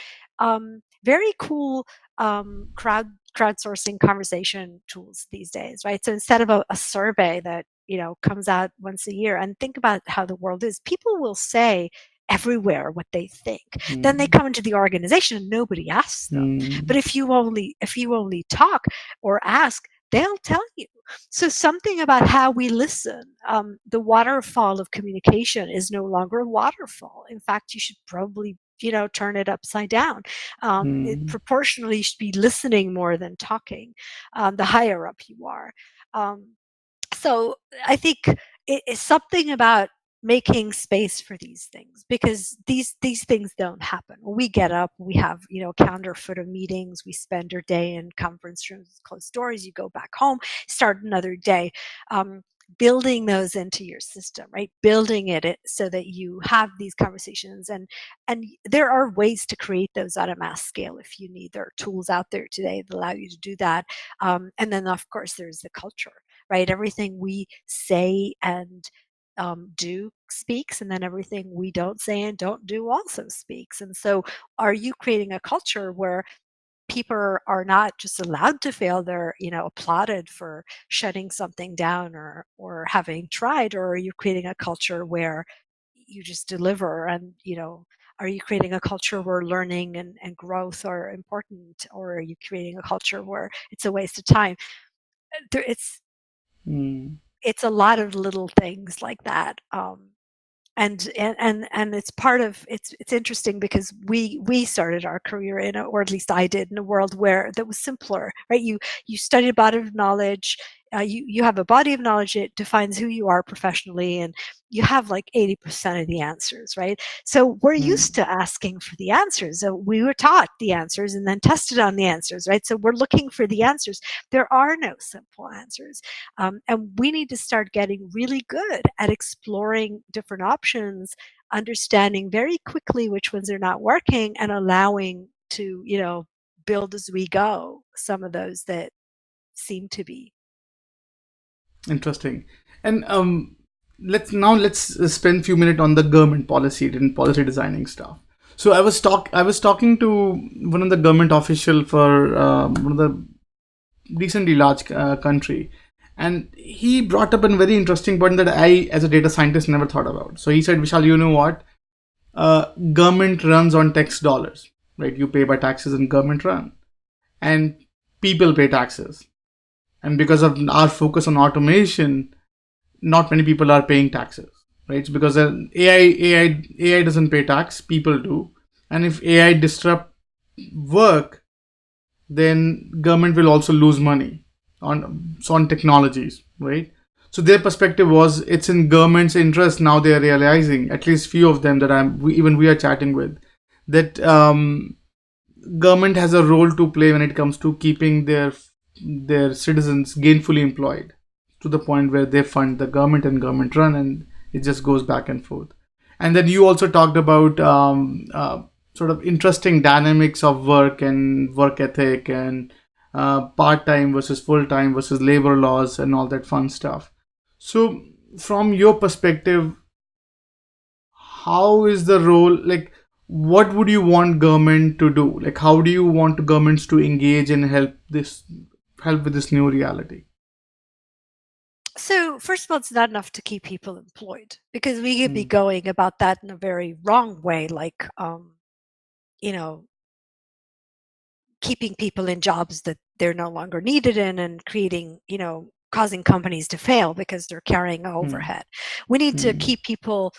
very cool crowdsourcing conversation tools these days, right? So instead of a survey that comes out once a year, and think about how the world is, people will say everywhere what they think. Then they mm, come into the organization and nobody asks them. But mm, if you only talk or ask, they'll tell you. So something about how we listen, the waterfall of communication is no longer a waterfall. In fact, you should probably turn it upside down. It mm, proportionally should be listening more than talking. The higher up you are. Um, so I think it's something about making space for these things because these things don't happen. When we get up, we have a calendar full of meetings. We spend our day in conference rooms, closed doors. You go back home, start another day. building those into your system, right? Building it so that you have these conversations, and there are ways to create those on a mass scale if you need. There are tools out there today that allow you to do that. And then of course there's the culture, right? Everything we say and do speaks, and then everything we don't say and don't do also speaks. And so are you creating a culture where people are not just allowed to fail, they're applauded for shutting something down or having tried? Or are you creating a culture where you just deliver? And are you creating a culture where learning and growth are important? Or are you creating a culture where it's a waste of time? There, Hmm. it's a lot of little things like that. And it's part of it's interesting because we started our career or at least I did, in a world where that was simpler, right? You study a body of knowledge. You have a body of knowledge. It defines who you are professionally, and you have like 80% of the answers, right? So we're used Hmm. to asking for the answers. So we were taught the answers and then tested on the answers, right? So we're looking for the answers. There are no simple answers. And we need to start getting really good at exploring different options, understanding very quickly which ones are not working, and allowing to, build as we go some of those that seem to be. Interesting. And let's spend a few minutes on the government policy and policy designing stuff. So I was talking to one of the government official for one of the recently large country, and he brought up a very interesting point that I, as a data scientist, never thought about. So he said, Vishal, you know what? Government runs on tax dollars, right? You pay by taxes and government run, and people pay taxes. And because of our focus on automation, not many people are paying taxes, right? It's because AI doesn't pay tax, people do. And if AI disrupt work, then government will also lose money on technologies, right? So their perspective was it's in government's interest. Now they are realizing, at least few of them that even we are chatting with, that government has a role to play when it comes to keeping their citizens gainfully employed, to the point where they fund the government and government run, and it just goes back and forth. And then you also talked about sort of interesting dynamics of work and work ethic, and part-time versus full-time versus labor laws and all that fun stuff. So from your perspective, how is the role, like, what would you want government to do? Like, how do you want governments to engage and help with this new reality? So first of all, it's not enough to keep people employed, because we could be Hmm. going about that in a very wrong way, like you know keeping people in jobs that they're no longer needed in, and creating, causing companies to fail because they're carrying Hmm. overhead. We need to Hmm. keep people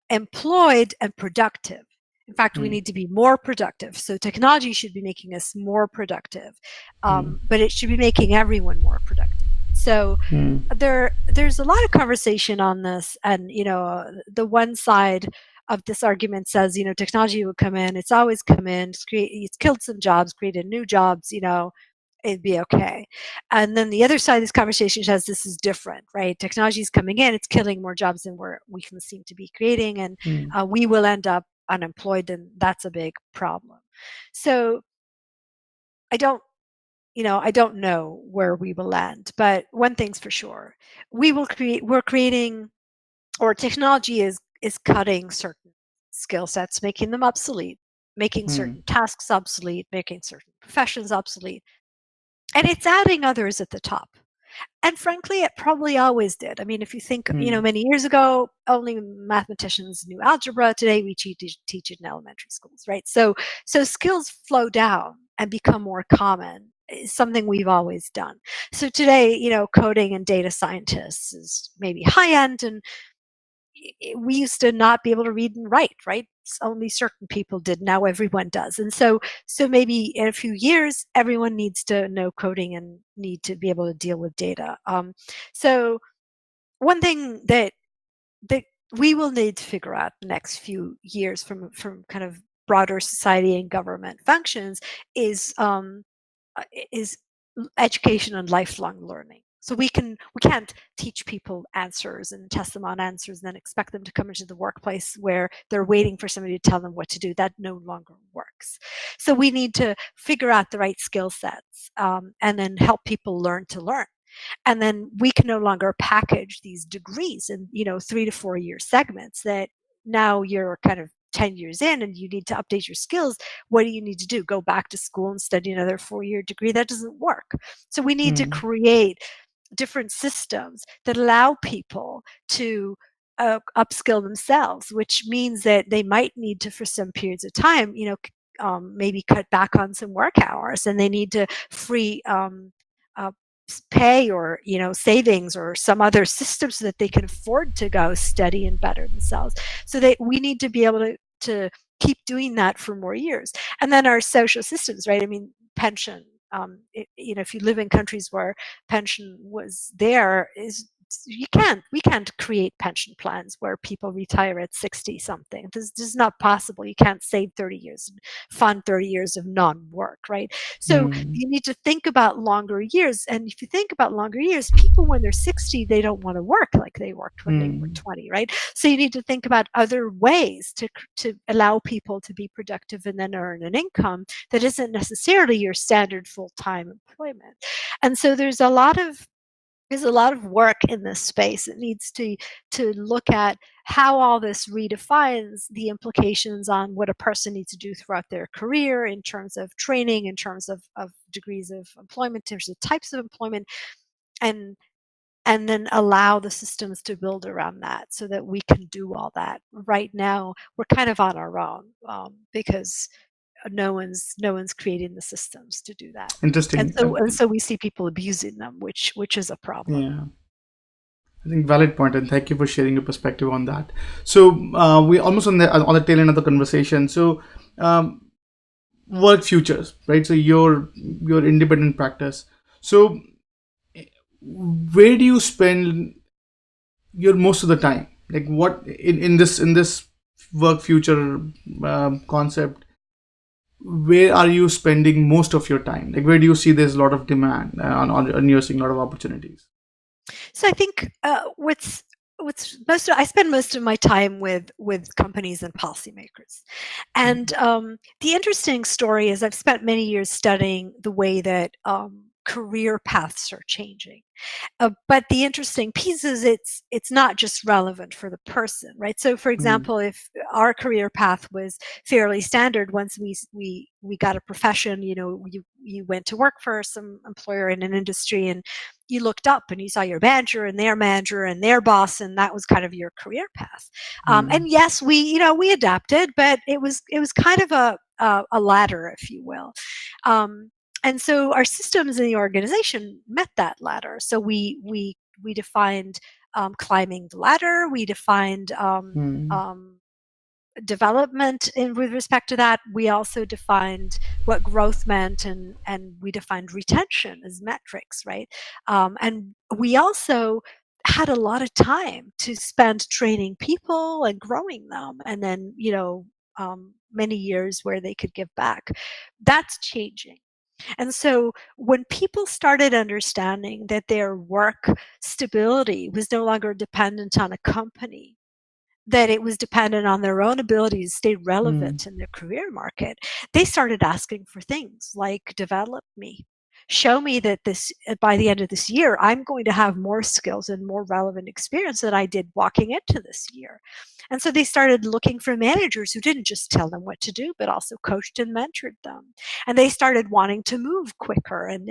employed and productive. In fact, we Hmm. need to be more productive. So technology should be making us more productive, Hmm. but it should be making everyone more productive. So Hmm. there's a lot of conversation on this, and the one side of this argument says, technology would come in, it's always come in, it's killed some jobs, created new jobs, it'd be okay. And then the other side of this conversation says this is different, right? Technology is coming in, it's killing more jobs than we can seem to be creating, and Hmm. we will end up unemployed, and that's a big problem. So I don't I don't know where we will land, but one thing's for sure. We're creating, or technology is cutting certain skill sets, making them obsolete, making Hmm. certain tasks obsolete, making certain professions obsolete, and it's adding others at the top. And frankly, it probably always did. I mean, if you think, Hmm. many years ago, only mathematicians knew algebra. Today, we teach it in elementary schools, right? So skills flow down and become more common. Is something we've always done. So today, coding and data scientists is maybe high end, and we used to not be able to read and write, right? Only certain people did. Now everyone does. And so maybe in a few years, everyone needs to know coding and need to be able to deal with data. So one thing that we will need to figure out the next few years from kind of broader society and government functions is is education and lifelong learning. So we can't teach people answers and test them on answers and then expect them to come into the workplace where they're waiting for somebody to tell them what to do. That no longer works. So we need to figure out the right skill sets, and then help people learn to learn. And then we can no longer package these degrees in 3 to 4 year segments that now you're kind of 10 years in and you need to update your skills. What do you need to do? Go back to school and study another 4 year degree? That doesn't work. So we need to Mm. create different systems that allow people to upskill themselves, which means that they might need to, for some periods of time, maybe cut back on some work hours, and they need to free uh, pay or savings or some other system so that they can afford to go study and better themselves. So that we need to be able to keep doing that for more years. And then our social systems, right? I mean, pension. If you live in countries where pension was there, is we can't create pension plans where people retire at 60 something. This is not possible. You can't save 30 years and fund 30 years of non-work, right? So Mm. you need to think about longer years. And if you think about longer years, people when they're 60, they don't want to work like they worked when they were Mm. 20, right? So you need to think about other ways to allow people to be productive and then earn an income that isn't necessarily your standard full-time employment. And so there's a lot of work in this space. It needs to look at how all this redefines the implications on what a person needs to do throughout their career in terms of training, in terms of degrees of employment, in terms of types of employment, and and then allow the systems to build around that so that we can do all that. Right now, we're kind of on our own, because no one's creating the systems to do that. And Interesting. so we see people abusing them, which is a problem. Yeah, I think valid point, and thank you for sharing your perspective on that. So we almost on the tail end of the conversation. So work futures, right? So your independent practice. So where do you spend your most of the time? Like what in this work future concept? Where are you spending most of your time? Like where do you see there's a lot of demand and you're seeing a lot of opportunities? So I think what's I spend most of my time with companies and policymakers, and Mm. the interesting story is I've spent many years studying the way that career paths are changing. But the interesting piece is it's not just relevant for the person, right? So, for Mm. example, if our career path was fairly standard, once we got a profession, you went to work for some employer in an industry, and you looked up and you saw your manager and their boss, and that was kind of your career path. Mm. And yes, we adapted, but it was kind of a ladder, if you will. Um, and so our systems in the organization met that ladder. So we defined climbing the ladder. We defined Mm. development with respect to that. We also defined what growth meant, and we defined retention as metrics, right? And we also had a lot of time to spend training people and growing them, and then many years where they could give back. That's changing. And so when people started understanding that their work stability was no longer dependent on a company, that it was dependent on their own ability to stay Mm. relevant in their career market, they started asking for things like develop me. Show me that this by the end of this year, I'm going to have more skills and more relevant experience than I did walking into this year. And so they started looking for managers who didn't just tell them what to do, but also coached and mentored them. And they started wanting to move quicker and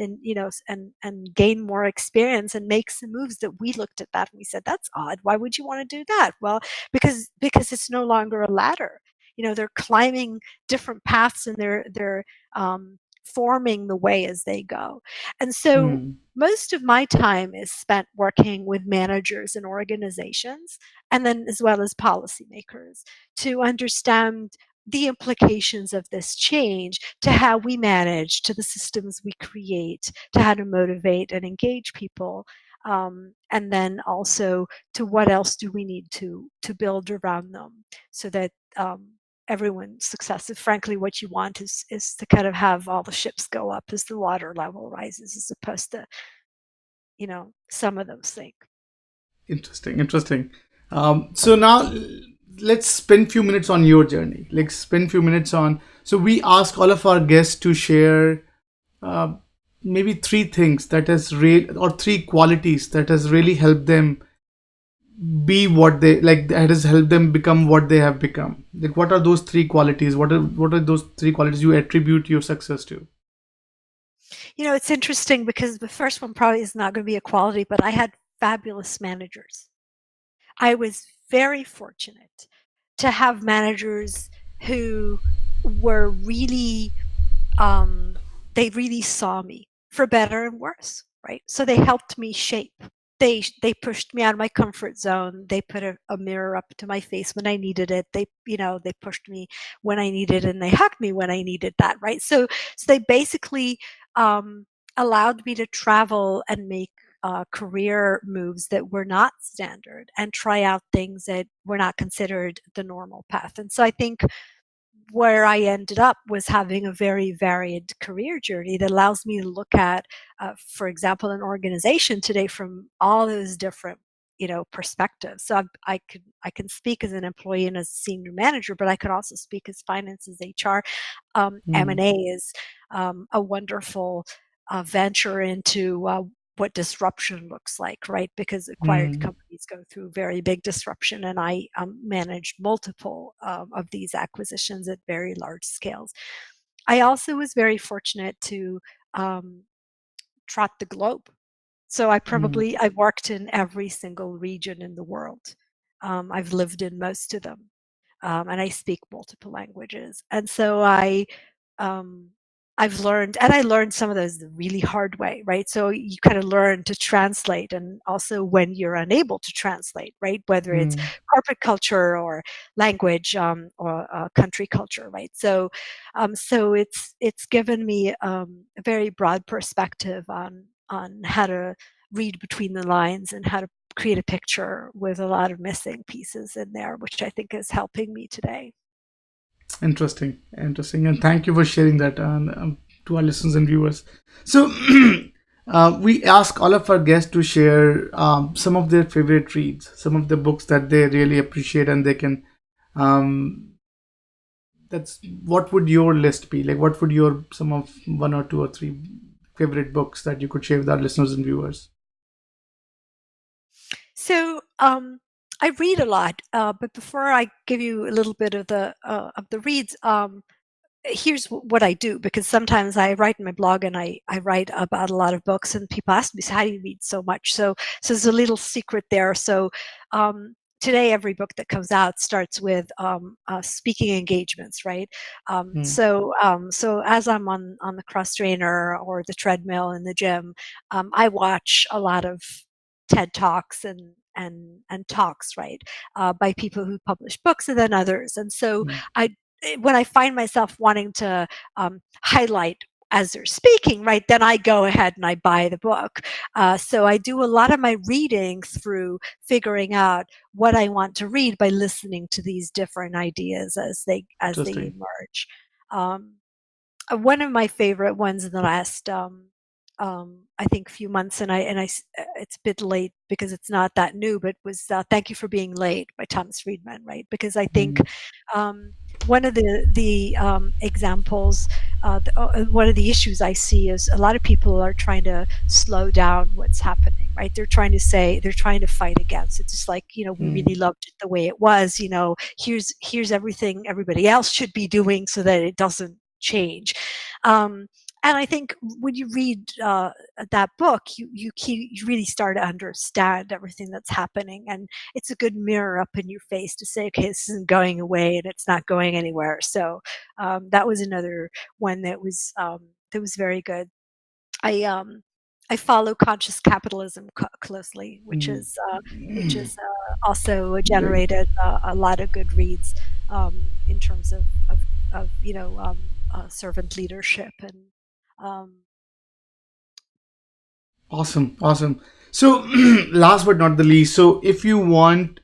gain more experience and make some moves that we looked at that and we said, that's odd. Why would you want to do that? Well, because it's no longer a ladder. They're climbing different paths, and they're forming the way as they go. And so Mm. most of my time is spent working with managers and organizations, and then as well as policymakers, to understand the implications of this change to how we manage, to the systems we create, to how to motivate and engage people, and then also to what else do we need to build around them so that everyone's success. Frankly, what you want is to kind of have all the ships go up as the water level rises, as opposed to some of those things. Interesting, interesting. So now let's spend few minutes on your journey. Let's spend few minutes on. So we ask all of our guests to share uh, maybe three things that has real or three qualities that has really helped them be what they like, that has helped them become what they have become. Like, what are those three qualities? What are those three qualities you attribute your success to? It's interesting because the first one probably is not going to be a quality, but I had fabulous managers. I was very fortunate to have managers who were really, they really saw me for better and worse, right? So they helped me shape. They pushed me out of my comfort zone. They put a mirror up to my face when I needed it. They pushed me when I needed it, and they hugged me when I needed that, right? So they basically um, allowed me to travel and make career moves that were not standard and try out things that were not considered the normal path. And so I think where I ended up was having a very varied career journey that allows me to look at, for example, an organization today from all those different, perspectives. So I can speak as an employee and as a senior manager, but I could also speak as finance, as HR. Mm, M&A is a wonderful venture into what disruption looks like, right? Because acquired mm, companies go through very big disruption, and I managed multiple of these acquisitions at very large scales. I also was very fortunate to um, trot the globe. So mm, I've worked in every single region in the world. I've lived in most of them, and I speak multiple languages. And so um, I've learned, and I learned some of those the really hard way, right? So you kind of learn to translate, and also when you're unable to translate, right? Whether it's mm. corporate culture or language or country culture, right? So it's given me a very broad perspective on how to read between the lines and how to create a picture with a lot of missing pieces in there, which I think is helping me today. Interesting, interesting, and thank you for sharing that to our listeners and viewers. So, we ask all of our guests to share some of their favorite reads, some of the books that they really appreciate, and they can. Um, that's what would your list be like? What would your some of one or two or three favorite books that you could share with our listeners and viewers? So I read a lot, but before I give you a little bit of the reads, here's what I do, because sometimes I write in my blog and I write about a lot of books, and people ask me, so how do you read so much? So there's a little secret there. So today every book that comes out starts with speaking engagements, right? Mm, So as I'm on the cross trainer or the treadmill in the gym, I watch a lot of TED talks and talks, right, by people who publish books, and then others. And so mm, I when I find myself wanting to highlight as they're speaking, right, then I go ahead and I buy the book. So I do a lot of my reading through figuring out what I want to read by listening to these different ideas as they interesting. emerge. Um, One of my favorite ones in the last I think few months, it's a bit late because it's not that new, but was Thank You for Being Late by Thomas Friedman, right? Because I think Mm, um, one of the examples, one of the issues I see is a lot of people are trying to slow down what's happening, right? They're trying to fight against it. Just like, we really mm, loved it the way it was. Here's everything everybody else should be doing so that it doesn't change. Um, and I think when you read that book, you really start to understand everything that's happening, and it's a good mirror up in your face to say, okay, this isn't going away, and it's not going anywhere. So that was another one that was very good. I follow conscious capitalism closely, mm. which is also Great. generated a lot of good reads in terms of servant leadership and um, Awesome, awesome. So, last but not the least, so if you want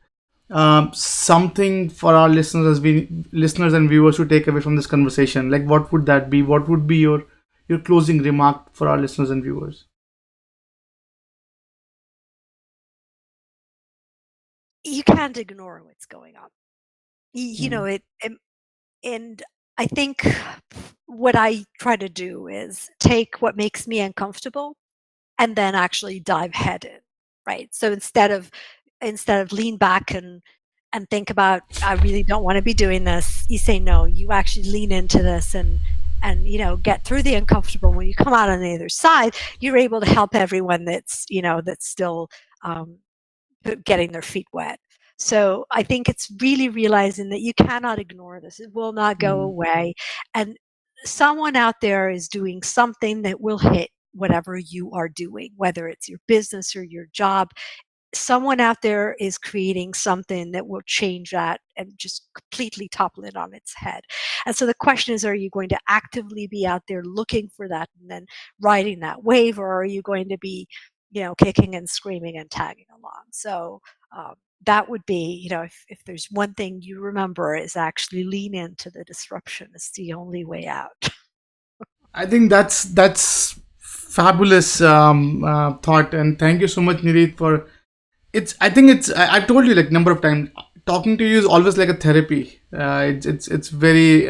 something for our listeners and viewers to take away from this conversation, like what would that be? What would be your closing remark for our listeners and viewers? you can't ignore what's going on. You know Mm. it, and I think what I try to do is take what makes me uncomfortable and then actually dive head in, right? So instead of lean back and think about, I really don't want to be doing this, you say no, you actually lean into this and get through the uncomfortable. When you come out on the other side, you're able to help everyone that's still um, getting their feet wet. So I think it's really realizing that you cannot ignore this. It will not go Mm. away. And someone out there is doing something that will hit whatever you are doing, whether it's your business or your job. Someone out there is creating something that will change that and just completely topple it on its head. And so the question is, are you going to actively be out there looking for that and then riding that wave, or are you going to be, kicking and screaming and tagging along? So um, that would be, if there's one thing you remember, is actually lean into the disruption. It's the only way out. I think that's fabulous thought, and thank you so much, Nirit, for it's I think it's I've told you like number of times, talking to you is always like a therapy. It's very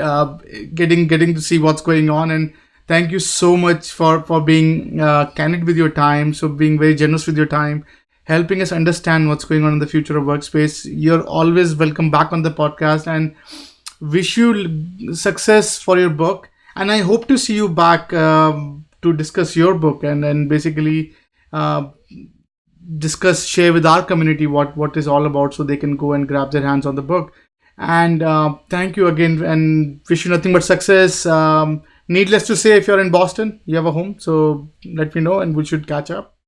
getting to see what's going on, and thank you so much for being candid with your time, so being very generous with your time, helping us understand what's going on in the future of workspace. You're always welcome back on the podcast, and wish you success for your book, and I hope to see you back to discuss your book, and basically uh, discuss, share with our community what is all about, so they can go and grab their hands on the book. And thank you again, and wish you nothing but success. Needless to say, if you're in Boston, you have a home, so let me know and we should catch up.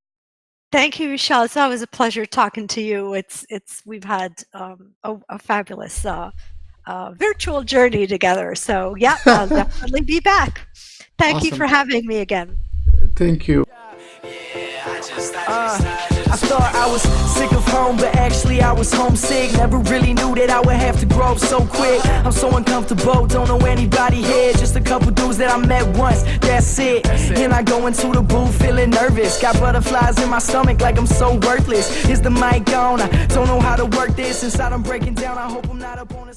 Thank you, Michelle. It's always a pleasure talking to you. It's we've had a fabulous virtual journey together. So yeah, I'll definitely be back. Thank you for Awesome. having me again. Thank you. I thought I was sick of home, but actually I was homesick. Never really knew that I would have to grow up so quick. I'm so uncomfortable, don't know anybody here. Just a couple dudes that I met once, that's it. And I go into the booth feeling nervous. Got butterflies in my stomach like I'm so worthless. Is the mic on? I don't know how to work this. Inside I'm breaking down, I hope I'm not up on a